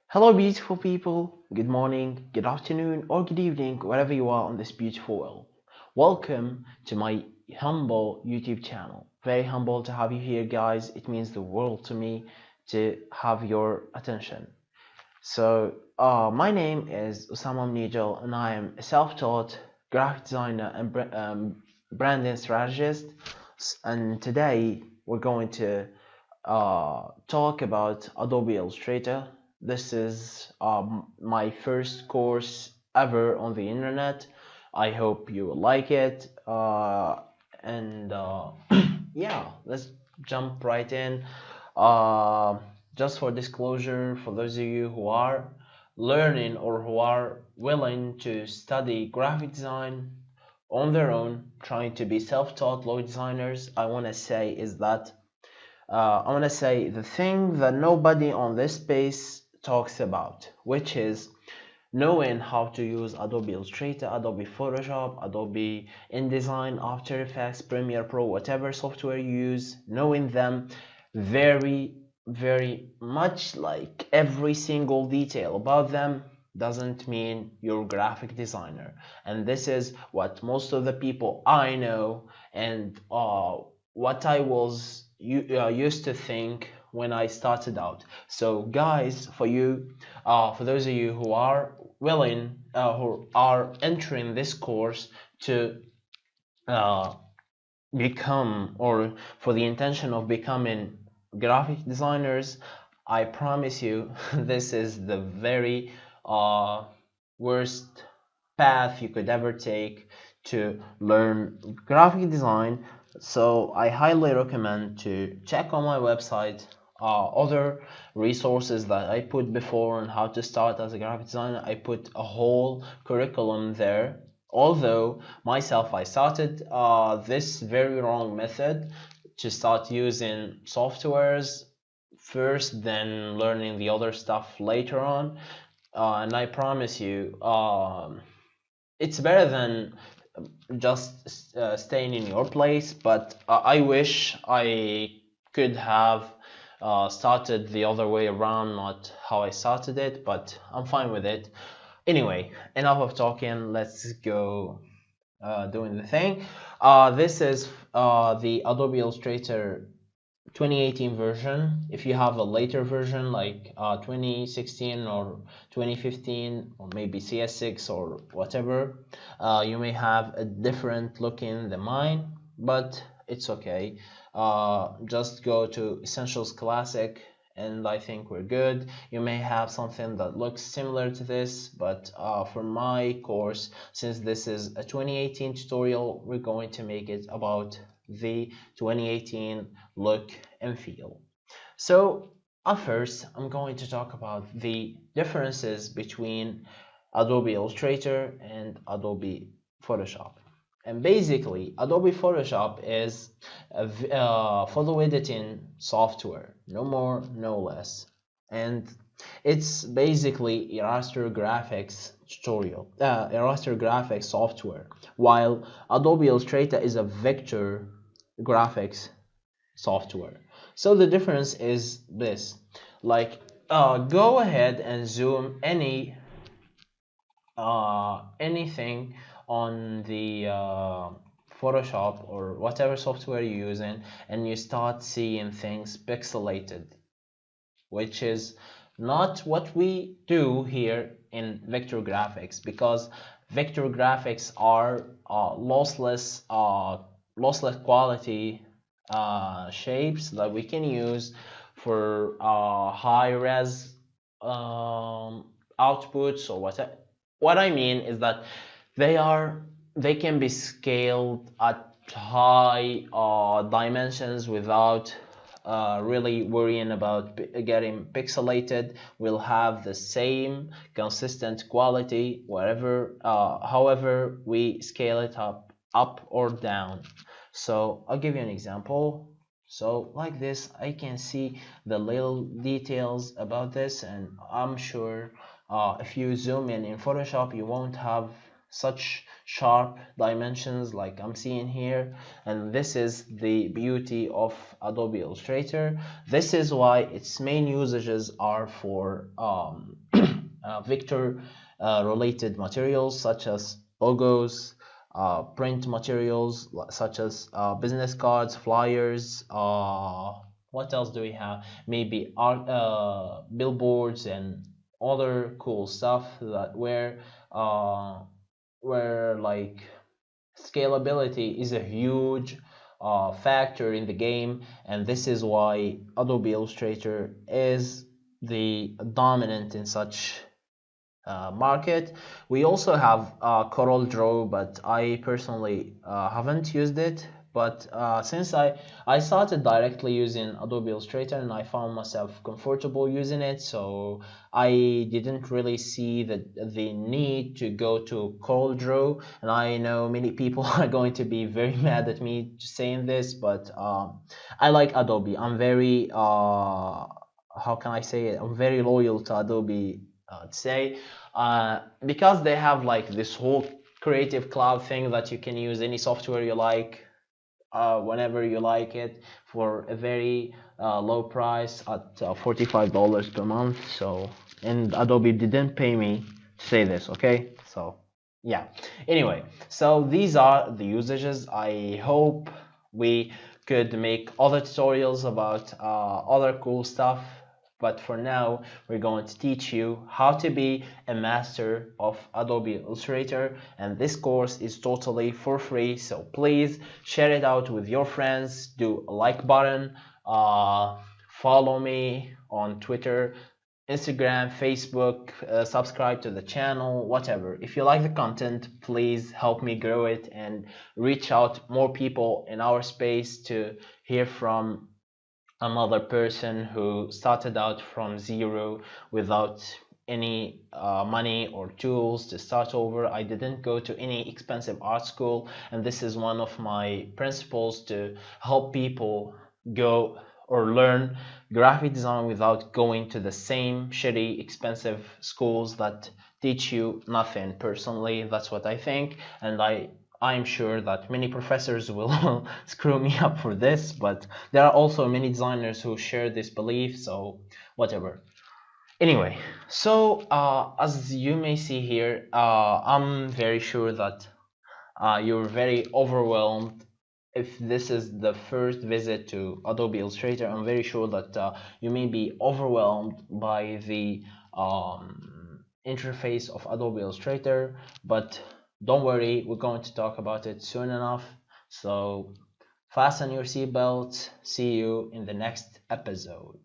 Hello, beautiful people. Good morning, good afternoon, or good evening, wherever you are on this beautiful world. Welcome to my humble YouTube channel. Very humble to have you here, guys. It means the world to me to have your attention. My name is Osama Mnijal, and I am a self-taught graphic designer and branding strategist. And today we're going to talk about Adobe Illustrator. This is my first course ever on the internet. I hope you will like it. And Yeah, let's jump right in. Uh, just for disclosure, for those of you who are learning or who are willing to study graphic design on their own, trying to be self-taught logo designers, I want to say is that I want to say the thing that nobody on this space talks about, which is knowing how to use Adobe Illustrator, Adobe Photoshop, Adobe InDesign, After Effects, Premiere Pro, whatever software you use, knowing them very much, like every single detail about them doesn't mean you're a graphic designer. And this is what most of the people I know and what I was used to think when I started out. So guys, for those of you who are willing, who are entering this course to uh, become, or for the intention of becoming graphic designers, I promise you this is the very worst path you could ever take to learn graphic design. So I highly recommend to check on my website other resources that I put before on how to start as a graphic designer. I put a whole curriculum there. Although myself, I started this very wrong method to start using softwares first, then learning the other stuff later on. And I promise you, it's better than just staying in your place, but I wish I could have started the other way around, not how I started it, but I'm fine with it. Anyway, enough of talking, let's go doing the thing. This is the Adobe Illustrator 2018 version. If you have a later version like 2016 or 2015 or maybe CS6 or whatever, you may have a different looking than mine, but it's okay. Just go to Essentials Classic and I think we're good. You may have something that looks similar to this, but for my course, since this is a 2018 tutorial, we're going to make it about the 2018 look and feel. So at first, I'm going to talk about the differences between Adobe Illustrator and Adobe Photoshop. And basically, Adobe Photoshop is a photo editing software, no more, no less. And it's basically a raster graphics tutorial, raster graphics software, while Adobe Illustrator is a vector graphics software. So the difference is this, like go ahead and zoom anything on the Photoshop or whatever software you're using, and you start seeing things pixelated, which is not what we do here in vector graphics, because vector graphics are lossless quality shapes that we can use for high res outputs or whatever. What I mean is that they can be scaled at high dimensions without really worrying about getting pixelated. Will have the same consistent quality whatever however we scale it up or down. So I'll give you an example. So like this, I can see the little details about this, and I'm sure if you zoom in Photoshop, you won't have such sharp dimensions like I'm seeing here, and this is the beauty of Adobe Illustrator. This is why its main usages are for vector related materials such as logos, print materials such as business cards, flyers, what else do we have? Maybe art, billboards, and other cool stuff that where like scalability is a huge factor in the game, and this is why Adobe Illustrator is the dominant in such market. We also have Coral Draw, but I personally haven't used it. But since I started directly using Adobe Illustrator and I found myself comfortable using it, so I didn't really see the need to go to Coral Draw. And I know many people are going to be very mad at me saying this, but I like Adobe. I'm very how can I say it? I'm very loyal to Adobe. Say because they have like this whole creative cloud thing that you can use any software you like whenever you like it for a very low price at $45 per month. So, and Adobe didn't pay me to say this, okay? So yeah, anyway, so these are the usages. I hope we could make other tutorials about other cool stuff, but for now we're going to teach you how to be a master of Adobe Illustrator, and this course is totally for free, so please share it out with your friends, do a like button, follow me on Twitter, Instagram, Facebook, subscribe to the channel, whatever. If you like the content, please help me grow it and reach out more people in our space to hear from another person who started out from zero without any money or tools to start over. I didn't go to any expensive art school, and this is one of my principles, to help people go or learn graphic design without going to the same shitty expensive schools that teach you nothing. Personally, that's what I think, and I'm sure that many professors will screw me up for this, but there are also many designers who share this belief, so whatever. Anyway, so as you may see here, I'm very sure that you're very overwhelmed. If this is the first visit to Adobe Illustrator, I'm very sure that you may be overwhelmed by the interface of Adobe Illustrator, but don't worry, we're going to talk about it soon enough. So fasten your seatbelts. See you in the next episode.